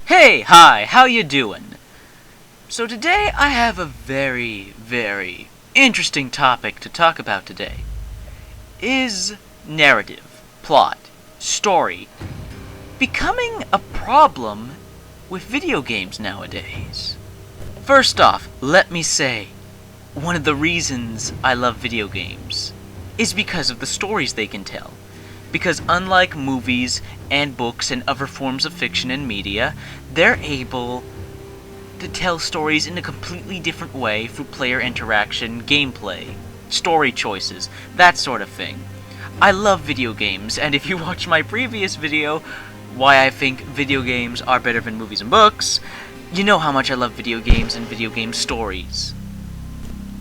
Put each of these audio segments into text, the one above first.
Hey, hi, how you doing? So today I have a very interesting topic to talk about today. Is narrative, plot, story becoming a problem with video games nowadays? First off, let me say, one of the reasons I love video games is because of the stories they can tell. Because unlike movies and books and other forms of fiction and media, they're able to tell stories in a completely different way through player interaction, gameplay, story choices, that sort of thing. I love video games, and if you watch my previous video, why I think video games are better than movies and books, you know how much I love video games and video game stories.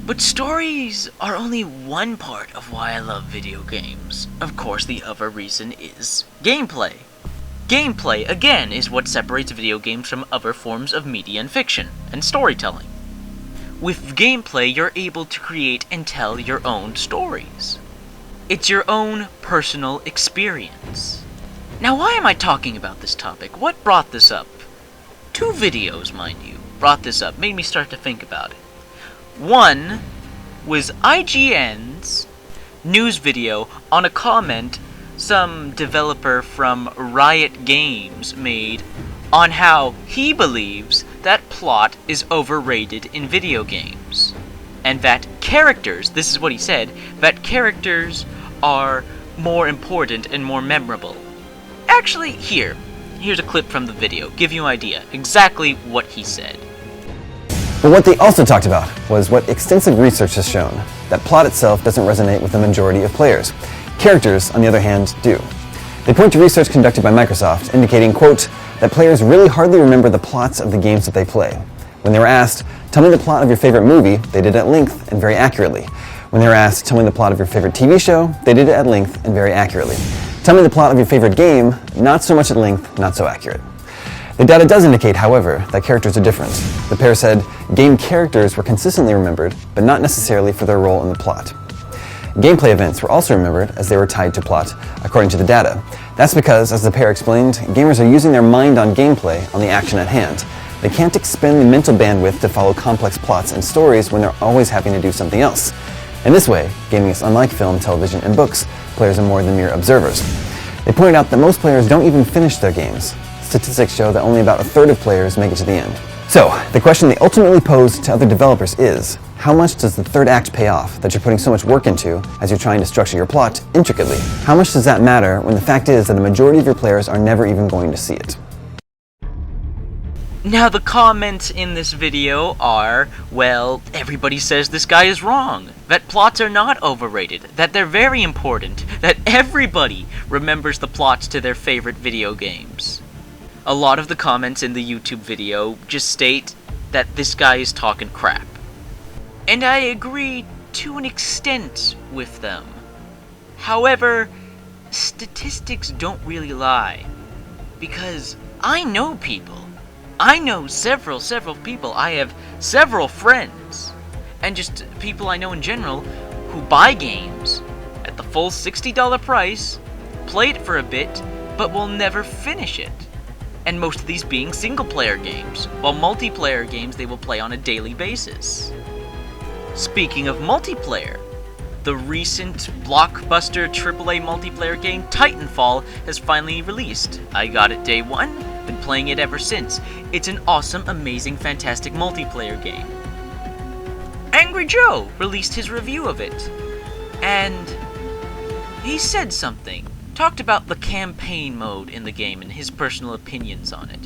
But stories are only one part of why I love video games. Of course, the other reason is gameplay. Gameplay, again, is what separates video games from other forms of media and fiction, and storytelling. With gameplay, you're able to create and tell your own stories. It's your own personal experience. Now, why am I talking about this topic? What brought this up? 2 videos, mind you, brought this up, made me start to think about it. One was IGN's news video on a comment some developer from Riot Games made on how he believes that plot is overrated in video games. And that characters, this is what he said, that characters are more important and more memorable. Actually, here's a clip from the video, give you an idea exactly what he said. But what they also talked about was what extensive research has shown, that plot itself doesn't resonate with the majority of players. Characters, on the other hand, do. They point to research conducted by Microsoft indicating, quote, that players really hardly remember the plots of the games that they play. When they were asked, tell me the plot of your favorite movie, they did it at length and very accurately. When they were asked, tell me the plot of your favorite TV show, they did it at length and very accurately. Tell me the plot of your favorite game, not so much at length, not so accurate. The data does indicate, however, that characters are different. The pair said game characters were consistently remembered, but not necessarily for their role in the plot. Gameplay events were also remembered as they were tied to plot, according to the data. That's because, as the pair explained, gamers are using their mind on gameplay, on the action at hand. They can't expend the mental bandwidth to follow complex plots and stories when they're always having to do something else. In this way, gaming is unlike film, television, and books. Players are more than mere observers. They pointed out that most players don't even finish their games. Statistics show that only about a third of players make it to the end. So, the question they ultimately pose to other developers is, how much does the third act pay off that you're putting so much work into as you're trying to structure your plot intricately? How much does that matter when the fact is that the majority of your players are never even going to see it? Now the comments in this video are, well, everybody says this guy is wrong, that plots are not overrated, that they're very important, that everybody remembers the plots to their favorite video games. A lot of the comments in the YouTube video just state that this guy is talking crap. And I agree to an extent with them. However, statistics don't really lie. Because I know people. I know several people. I have several friends. And just people I know in general who buy games at the full $60 price, play it for a bit, but will never finish it. And most of these being single-player games, while multiplayer games they will play on a daily basis. Speaking of multiplayer, the recent blockbuster AAA multiplayer game Titanfall has finally released. I got it day 1, been playing it ever since. It's an awesome, amazing, fantastic multiplayer game. Angry Joe released his review of it, and he said something. Talked about the campaign mode in the game and his personal opinions on it.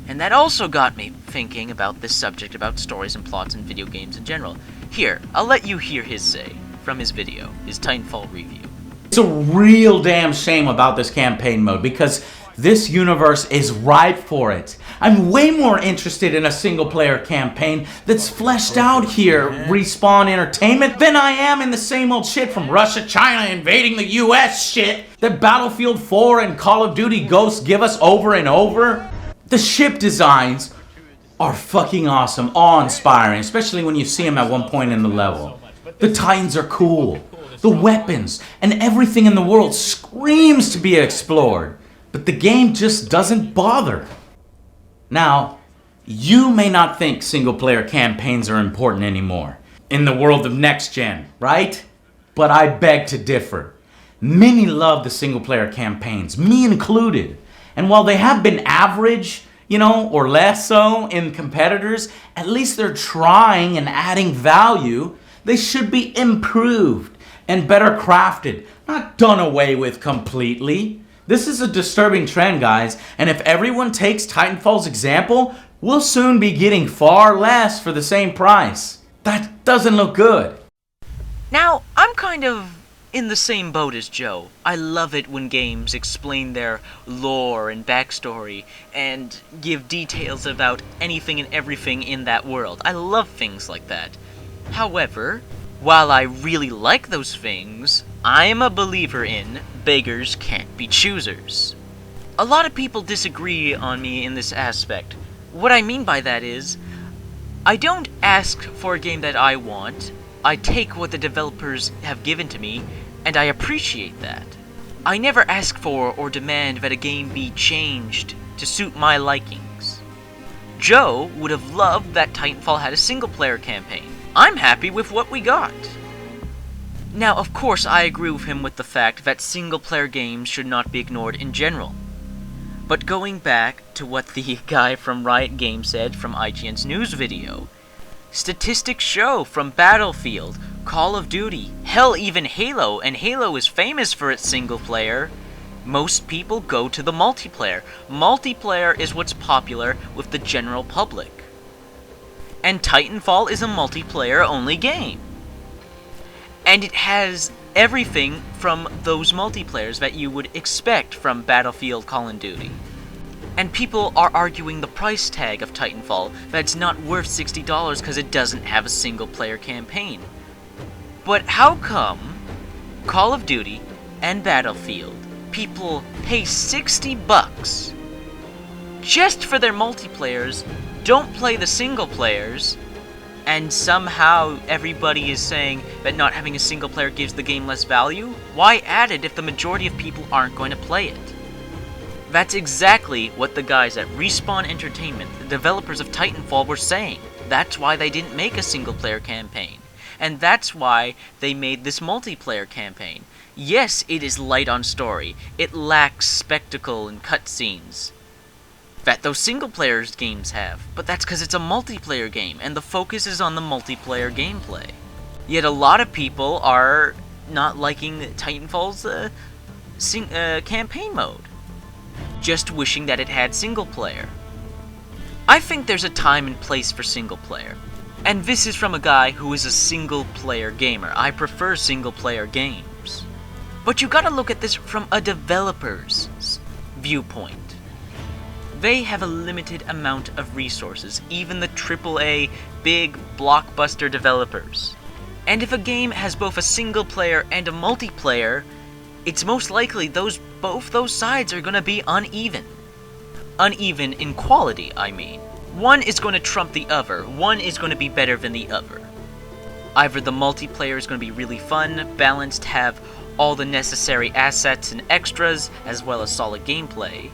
And that also got me thinking about this subject about stories and plots in video games in general. Here, I'll let you hear his say from his video, his Titanfall review. It's a real damn shame about this campaign mode because this universe is ripe for it. I'm way more interested in a single-player campaign that's fleshed out here, Respawn Entertainment, than I am in the same old shit from Russia, China invading the US shit that Battlefield 4 and Call of Duty Ghosts give us over and over. The ship designs are fucking awesome, awe-inspiring, especially when you see them at one point in the level. The Titans are cool. The weapons and everything in the world screams to be explored, but the game just doesn't bother. Now, you may not think single-player campaigns are important anymore in the world of next gen, right? But I beg to differ. Many love the single-player campaigns, me included. And while they have been average, or less so in competitors, at least they're trying and adding value. They should be improved and better crafted, not done away with completely. This is a disturbing trend, guys, and if everyone takes Titanfall's example, we'll soon be getting far less for the same price. That doesn't look good. Now, I'm kind of in the same boat as Joe. I love it when games explain their lore and backstory and give details about anything and everything in that world. I love things like that. However, while I really like those things, I am a believer in beggars can't be choosers. A lot of people disagree on me in this aspect. What I mean by that is, I don't ask for a game that I want. I take what the developers have given to me, and I appreciate that. I never ask for or demand that a game be changed to suit my likings. Joe would have loved that Titanfall had a single-player campaign. I'm happy with what we got. Now, of course, I agree with him with the fact that single-player games should not be ignored in general. But going back to what the guy from Riot Games said from IGN's news video, statistics show from Battlefield, Call of Duty, hell even Halo, and Halo is famous for its single player, most people go to the multiplayer. Multiplayer is what's popular with the general public. And Titanfall is a multiplayer only game. And it has everything from those multiplayers that you would expect from Battlefield, Call of Duty. And people are arguing the price tag of Titanfall, that it's not worth $60 because it doesn't have a single player campaign. But how come Call of Duty and Battlefield, people pay $60 just for their multiplayers, don't play the single players, and somehow everybody is saying that not having a single player gives the game less value? Why add it if the majority of people aren't going to play it? That's exactly what the guys at Respawn Entertainment, the developers of Titanfall, were saying. That's why they didn't make a single player campaign. And that's why they made this multiplayer campaign. Yes, it is light on story. It lacks spectacle and cutscenes that those single player games have, but that's because it's a multiplayer game, and the focus is on the multiplayer gameplay. Yet a lot of people are not liking Titanfall's campaign mode, just wishing that it had single player. I think there's a time and place for single player, and this is from a guy who is a single player gamer. I prefer single player games. But you gotta look at this from a developer's viewpoint. They have a limited amount of resources, even the AAA, big, blockbuster developers. And if a game has both a single player and a multiplayer, it's most likely both those sides are gonna be uneven. Uneven in quality, I mean. One is going to trump the other. One is going to be better than the other. Either the multiplayer is going to be really fun, balanced, have all the necessary assets and extras, as well as solid gameplay,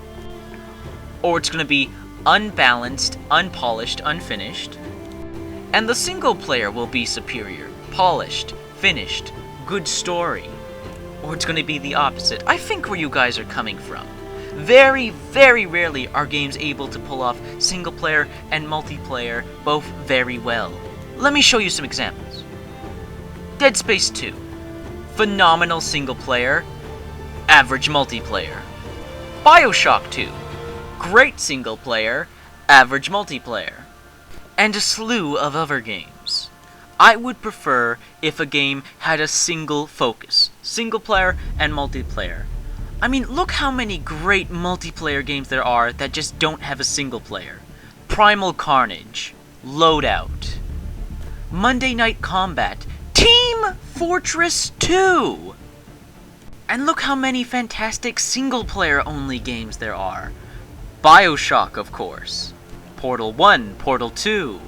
or it's going to be unbalanced, unpolished, unfinished, and the single player will be superior, polished, finished, good story, or it's going to be the opposite. I think where you guys are coming from. Very, very rarely are games able to pull off single player and multiplayer both very well. Let me show you some examples. Dead Space 2. Phenomenal single player, average multiplayer. BioShock 2. Great single player, average multiplayer. And a slew of other games. I would prefer if a game had a single focus, single player and multiplayer. I mean, look how many great multiplayer games there are that just don't have a single player. Primal Carnage, Loadout, Monday Night Combat, Team Fortress 2! And look how many fantastic single player only games there are. BioShock, of course, Portal 1, Portal 2,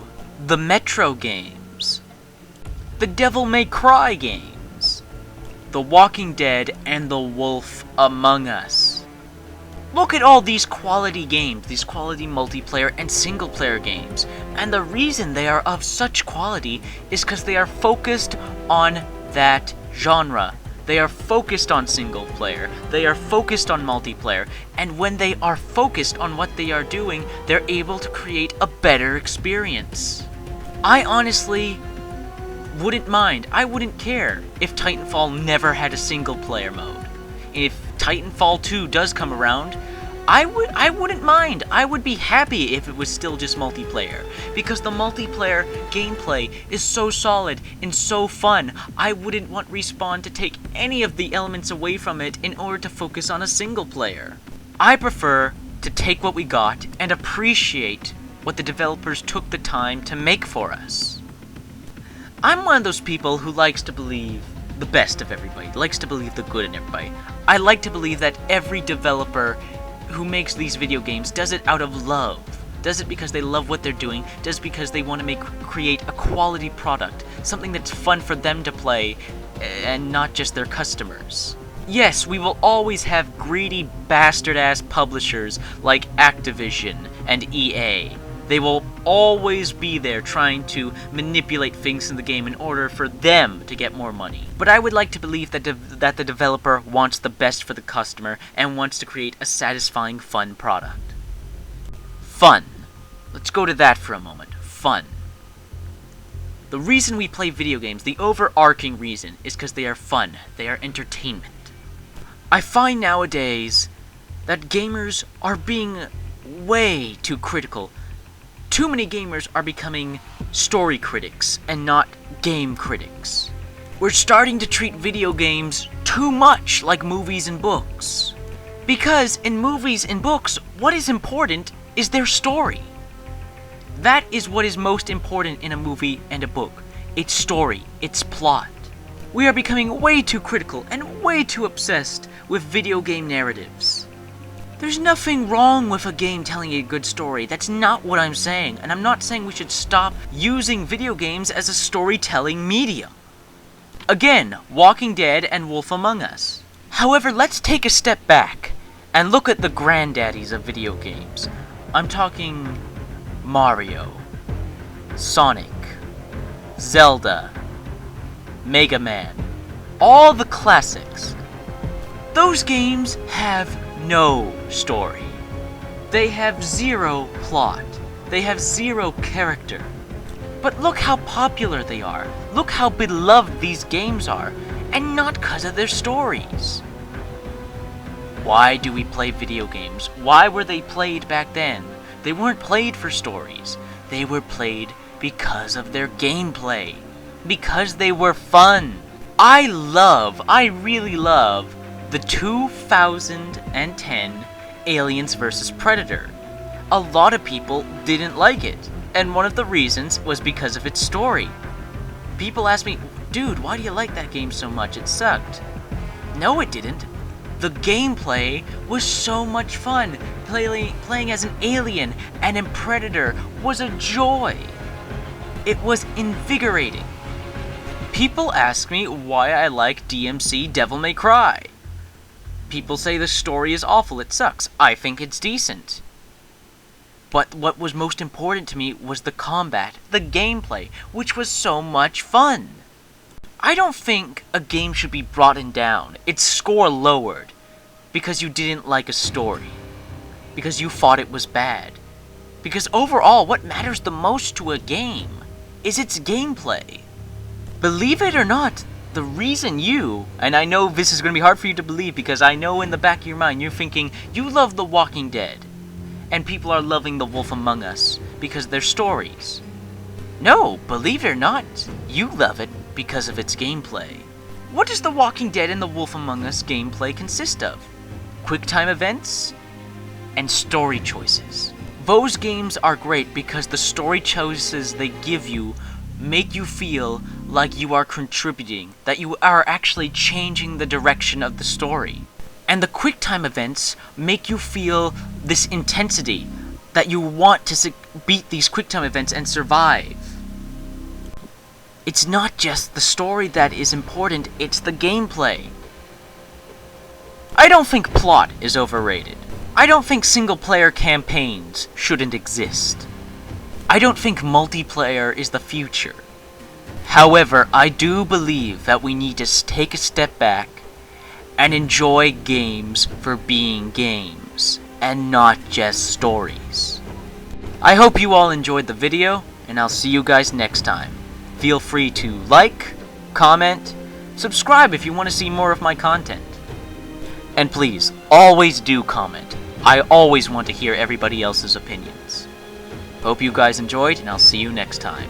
the Metro games, the Devil May Cry games, The Walking Dead, and The Wolf Among Us. Look at all these quality games, these quality multiplayer and single player games. And the reason they are of such quality is because they are focused on that genre. They are focused on single player, they are focused on multiplayer, and when they are focused on what they are doing, they're able to create a better experience. I honestly wouldn't mind, I wouldn't care if Titanfall never had a single player mode. If Titanfall 2 does come around, I wouldn't mind. I would be happy if it was still just multiplayer, because the multiplayer gameplay is so solid and so fun. I wouldn't want Respawn to take any of the elements away from it in order to focus on a single player. I prefer to take what we got and appreciate what the developers took the time to make for us. I'm one of those people who likes to believe the best of everybody, likes to believe the good in everybody. I like to believe that every developer who makes these video games does it out of love, does it because they love what they're doing, does it because they want to create a quality product, something that's fun for them to play, and not just their customers. Yes, we will always have greedy bastard-ass publishers like Activision and EA. They will always be there trying to manipulate things in the game in order for them to get more money. But I would like to believe that that the developer wants the best for the customer and wants to create a satisfying, fun product. Fun. Let's go to that for a moment. Fun. The reason we play video games, the overarching reason, is because they are fun. They are entertainment. I find nowadays that gamers are being way too critical. Too many gamers are becoming story critics and not game critics. We're starting to treat video games too much like movies and books. Because in movies and books, what is important is their story. That is what is most important in a movie and a book. Its story, its plot. We are becoming way too critical and way too obsessed with video game narratives. There's nothing wrong with a game telling a good story. That's not what I'm saying. And I'm not saying we should stop using video games as a storytelling medium. Again, Walking Dead and Wolf Among Us. However, let's take a step back and look at the granddaddies of video games. I'm talking Mario, Sonic, Zelda, Mega Man, all the classics. Those games have no story. They have zero plot. They have zero character. But look how popular they are. Look how beloved these games are, and not because of their stories. Why do we play video games? Why were they played back then? They weren't played for stories. They were played because of their gameplay. Because they were fun. I really love the 2010 Aliens vs. Predator. A lot of people didn't like it, and one of the reasons was because of its story. People ask me, dude, why do you like that game so much? It sucked. No, it didn't. The gameplay was so much fun. Playing as an alien and in Predator was a joy. It was invigorating. People ask me why I like DMC Devil May Cry. People say the story is awful, it sucks. I think it's decent. But what was most important to me was the combat, the gameplay, which was so much fun. I don't think a game should be brought down, its score lowered, because you didn't like a story, because you thought it was bad. Because overall, what matters the most to a game is its gameplay. Believe it or not, the reason and I know this is going to be hard for you to believe because I know in the back of your mind you're thinking, you love The Walking Dead, and people are loving The Wolf Among Us because of their stories. No, believe it or not, you love it because of its gameplay. What does The Walking Dead and The Wolf Among Us gameplay consist of? QuickTime events and story choices. Those games are great because the story choices they give you make you feel like you are contributing, that you are actually changing the direction of the story. And the QuickTime events make you feel this intensity, that you want to beat these QuickTime events and survive. It's not just the story that is important, it's the gameplay. I don't think plot is overrated. I don't think single-player campaigns shouldn't exist. I don't think multiplayer is the future. However, I do believe that we need to take a step back and enjoy games for being games, and not just stories. I hope you all enjoyed the video, and I'll see you guys next time. Feel free to like, comment, subscribe if you want to see more of my content. And please, always do comment. I always want to hear everybody else's opinions. Hope you guys enjoyed, and I'll see you next time.